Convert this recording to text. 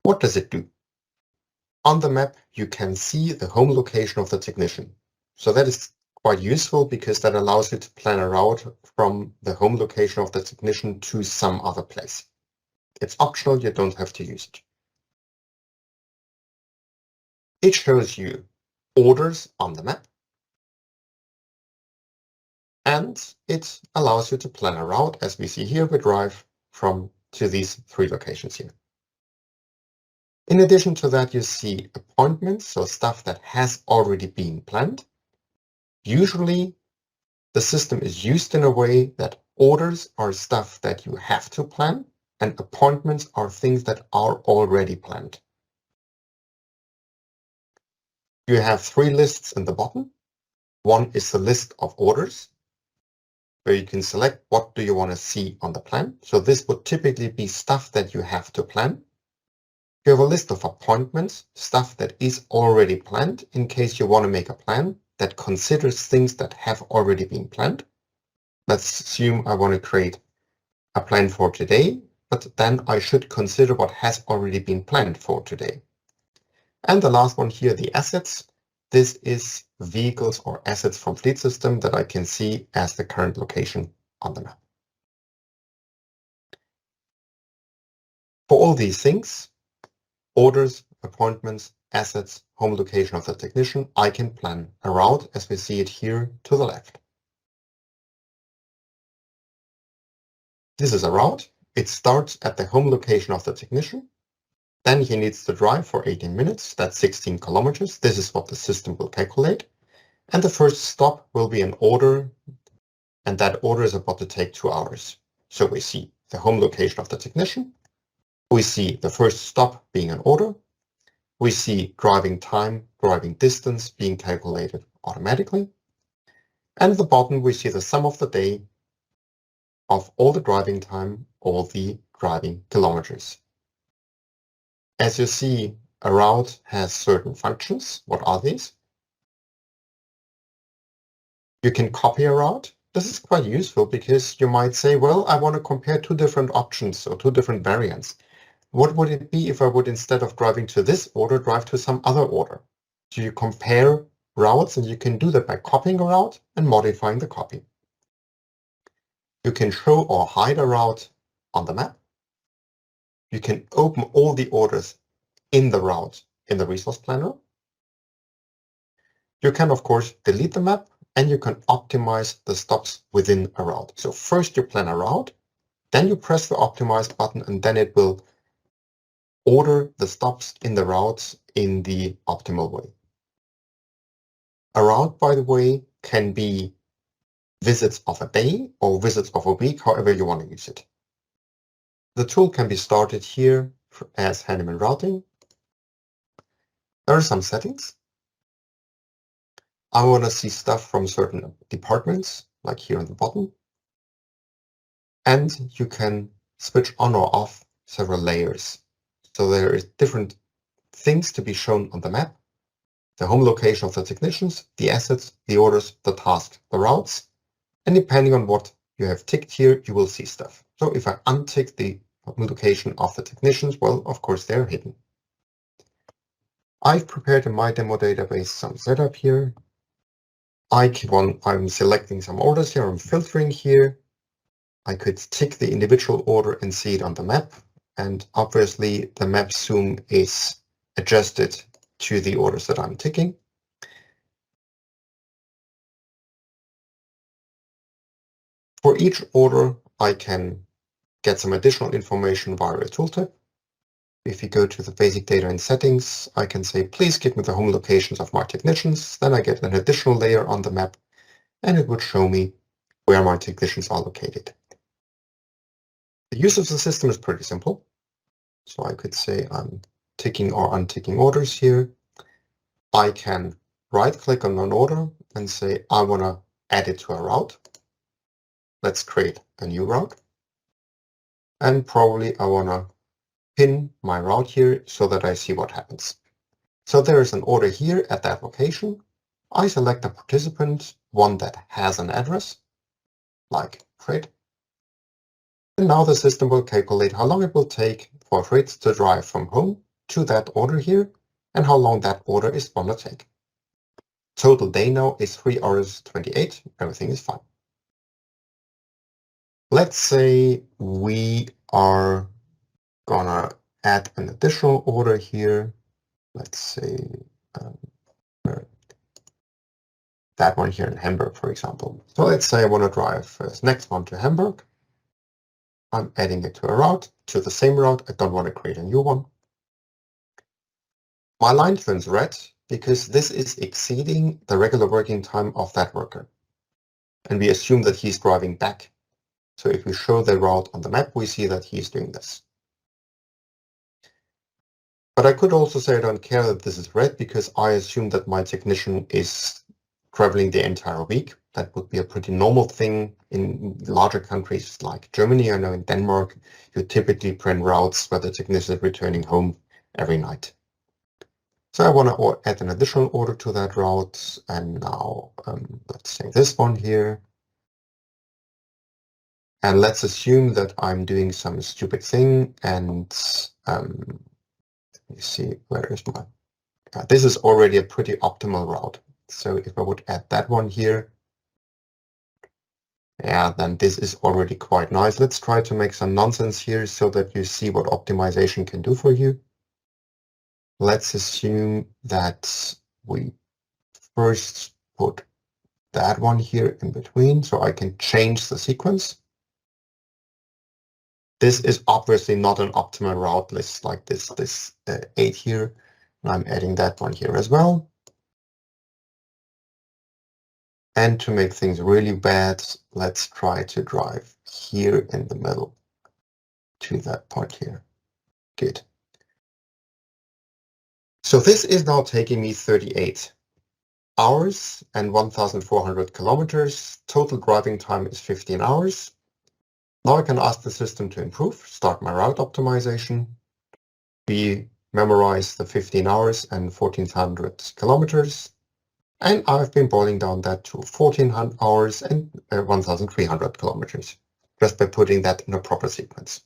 What does it do? On the map, you can see the home location of the technician. So that is quite useful because that allows you to plan a route from the home location of the technician to some other place. It's optional, you don't have to use it. It shows you orders on the map, and it allows you to plan a route. As we see here, we drive to these 3 locations here. In addition to that, you see appointments, so stuff that has already been planned. Usually, the system is used in a way that orders are stuff that you have to plan, and appointments are things that are already planned. You have 3 lists in the bottom. One is the list of orders, where you can select what do you want to see on the plan. So this would typically be stuff that you have to plan. You have a list of appointments, stuff that is already planned in case you want to make a plan that considers things that have already been planned. Let's assume I want to create a plan for today, but then I should consider what has already been planned for today. And the last one here, the assets. This is vehicles or assets from fleet system that I can see as the current location on the map. For all these things, orders, appointments, assets, home location of the technician, I can plan a route as we see it here to the left. This is a route. It starts at the home location of the technician. Then he needs to drive for 18 minutes. That's 16 kilometers. This is what the system will calculate. And the first stop will be an order. And that order is about to take 2 hours. So we see the home location of the technician. We see the first stop being an order. We see driving time, driving distance being calculated automatically. And at the bottom, we see the sum of the day of all the driving time, all the driving kilometers. As you see, a route has certain functions. What are these? You can copy a route. This is quite useful because you might say, well, I want to compare 2 different options or 2 different variants. What would it be if I would, instead of driving to this order, drive to some other order? So you compare routes, and you can do that by copying a route and modifying the copy. You can show or hide a route on the map. You can open all the orders in the route in the resource planner. You can, of course, delete the map, and you can optimize the stops within a route. So first you plan a route, then you press the optimize button, and then it will order the stops in the routes in the optimal way. A route, by the way, can be visits of a day or visits of a week, however you want to use it. The tool can be started here as Handyman routing. There are some settings. I want to see stuff from certain departments, like here on the bottom. And you can switch on or off several layers. So there is different things to be shown on the map. The home location of the technicians, the assets, the orders, the tasks, the routes. And depending on what you have ticked here, you will see stuff. So if I untick the location of the technicians, well, of course, they're hidden. I've prepared in my demo database some setup here. I'm selecting some orders here, I'm filtering here. I could tick the individual order and see it on the map. And obviously the map zoom is adjusted to the orders that I'm ticking. For each order, I can get some additional information via a tooltip. If you go to the basic data and settings, I can say, please give me the home locations of my technicians. Then I get an additional layer on the map, and it would show me where my technicians are located. The use of the system is pretty simple. So I could say I'm ticking or unticking orders here. I can right-click on an order and say, I want to add it to a route. Let's create a new route. And probably I want to pin my route here so that I see what happens. So there is an order here at that location. I select a participant, one that has an address, like Fred. And now the system will calculate how long it will take for Fred to drive from home to that order here and how long that order is going to take. Total day now is 3 hours 28. Everything is fine. Let's say we are gonna add an additional order here. Let's say that one here in Hamburg, for example. So let's say I want to drive this next one to Hamburg. I'm adding it to a route, to the same route. I don't want to create a new one. My line turns red because this is exceeding the regular working time of that worker. And we assume that he's driving back. So if we show the route on the map, we see that he's doing this. But I could also say I don't care that this is red because I assume that my technician is traveling the entire week. That would be a pretty normal thing in larger countries like Germany. I know in Denmark, you typically print routes where the technician is returning home every night. So I want to add an additional order to that route. And now let's say this one here. And let's assume that I'm doing some stupid thing. And let me see, where is my... this is already a pretty optimal route. So if I would add that one here, yeah, then this is already quite nice. Let's try to make some nonsense here so that you see what optimization can do for you. Let's assume that we first put that one here in between so I can change the sequence. This is obviously not an optimal route list like this 8 here. And I'm adding that one here as well. And to make things really bad, let's try to drive here in the middle to that point here. Good. So this is now taking me 38 hours and 1,400 kilometers. Total driving time is 15 hours. Now I can ask the system to improve, start my route optimization. We memorize the 15 hours and 1,400 kilometers. And I've been boiling down that to 1,400 hours and 1,300 kilometers, just by putting that in a proper sequence.